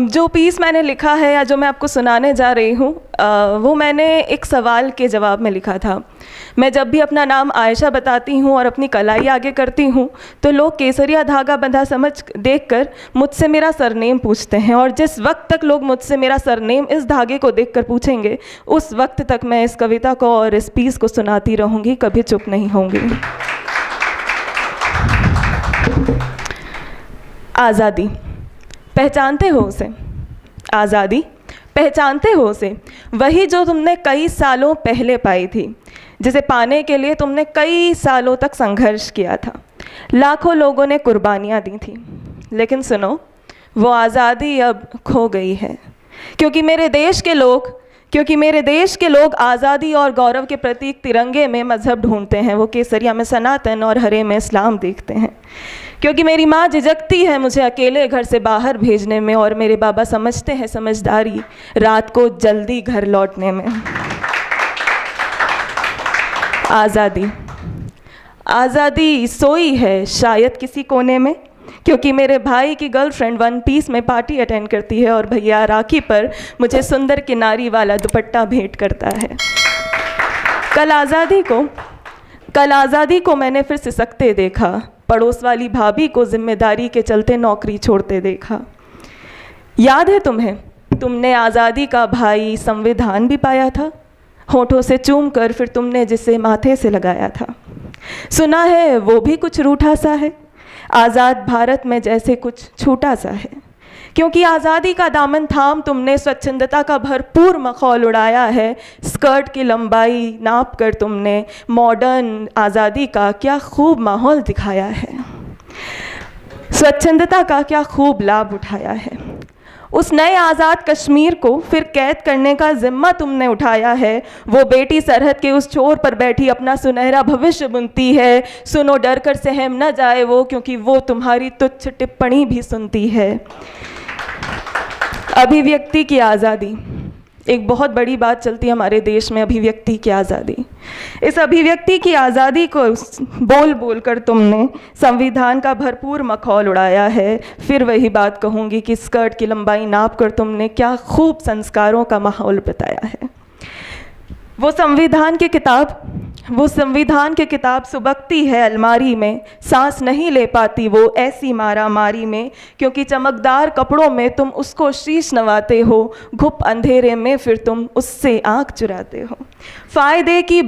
जो पीस मैंने लिखा है या जो मैं आपको सुनाने जा रही हूँ वो मैंने एक सवाल के जवाब में लिखा था। मैं जब भी अपना नाम आयशा बताती हूँ और अपनी कलाई आगे करती हूँ तो लोग केसरिया धागा बंधा समझ देखकर मुझसे मेरा सरनेम पूछते हैं, और जिस वक्त तक लोग मुझसे मेरा सरनेम इस धागे को देखकर पूछेंगे उस वक्त तक मैं इस कविता को और इस पीस को सुनाती रहूँगी, कभी चुप नहीं होंगी। आज़ादी, पहचानते हो उसे? आज़ादी पहचानते हो उसे? वही जो तुमने कई सालों पहले पाई थी, जिसे पाने के लिए तुमने कई सालों तक संघर्ष किया था, लाखों लोगों ने कुर्बानियाँ दी थी। लेकिन सुनो, वो आज़ादी अब खो गई है, क्योंकि मेरे देश के लोग आज़ादी और गौरव के प्रतीक तिरंगे में मज़हब ढूंढते हैं। वो केसरिया में सनातन और हरे में इस्लाम देखते हैं। क्योंकि मेरी माँ झिझकती है मुझे अकेले घर से बाहर भेजने में, और मेरे बाबा समझते हैं समझदारी रात को जल्दी घर लौटने में। आज़ादी, आज़ादी सोई है शायद किसी कोने में, क्योंकि मेरे भाई की गर्लफ्रेंड वन पीस में पार्टी अटेंड करती है और भैया राखी पर मुझे सुंदर किनारी वाला दुपट्टा भेंट करता है। कल आज़ादी को मैंने फिर सिसकते देखा, पड़ोस वाली भाभी को जिम्मेदारी के चलते नौकरी छोड़ते देखा। याद है तुम्हें, तुमने आज़ादी का भाई संविधान भी पाया था, होठों से चूम कर फिर तुमने जिसे माथे से लगाया था। सुना है वो भी कुछ रूठा सा है, आज़ाद भारत में जैसे कुछ छूटा सा है। क्योंकि आज़ादी का दामन थाम तुमने स्वच्छंदता का भरपूर मखौल उड़ाया है। स्कर्ट की लंबाई नाप कर तुमने मॉडर्न आज़ादी का क्या खूब माहौल दिखाया है, स्वच्छंदता का क्या खूब लाभ उठाया है। उस नए आज़ाद कश्मीर को फिर कैद करने का जिम्मा तुमने उठाया है। वो बेटी सरहद के उस छोर पर बैठी अपना सुनहरा भविष्य बुनती है। सुनो, डर कर सहम न जाए वो, क्योंकि वो तुम्हारी तुच्छ टिप्पणी भी सुनती है। अभिव्यक्ति की आज़ादी, एक बहुत बड़ी बात चलती है हमारे देश में, अभिव्यक्ति की आज़ादी। इस अभिव्यक्ति की आज़ादी को बोल बोल कर तुमने संविधान का भरपूर मखौल उड़ाया है। फिर वही बात कहूँगी कि स्कर्ट की लंबाई नाप कर तुमने क्या खूब संस्कारों का माहौल बताया है। वो संविधान की किताब सुबकती है अलमारी में, सांस नहीं ले पाती वो ऐसी मारा मारी में, क्योंकि चमकदार कपड़ों में तुम उसको शीश नवाते हो, घुप अंधेरे में फिर तुम उससे आंख चुराते हो। फ़ायदे की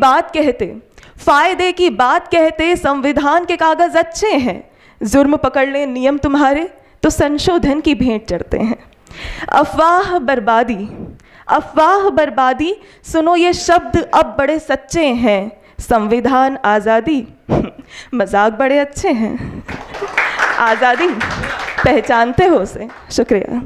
बात कहते संविधान के कागज़ अच्छे हैं, जुर्म पकड़ ले नियम तुम्हारे तो संशोधन की भेंट चढ़ते हैं। अफवाह बर्बादी, सुनो ये शब्द अब बड़े सच्चे हैं। संविधान आज़ादी मजाक बड़े अच्छे हैं। आज़ादी पहचानते हो उसे? शुक्रिया।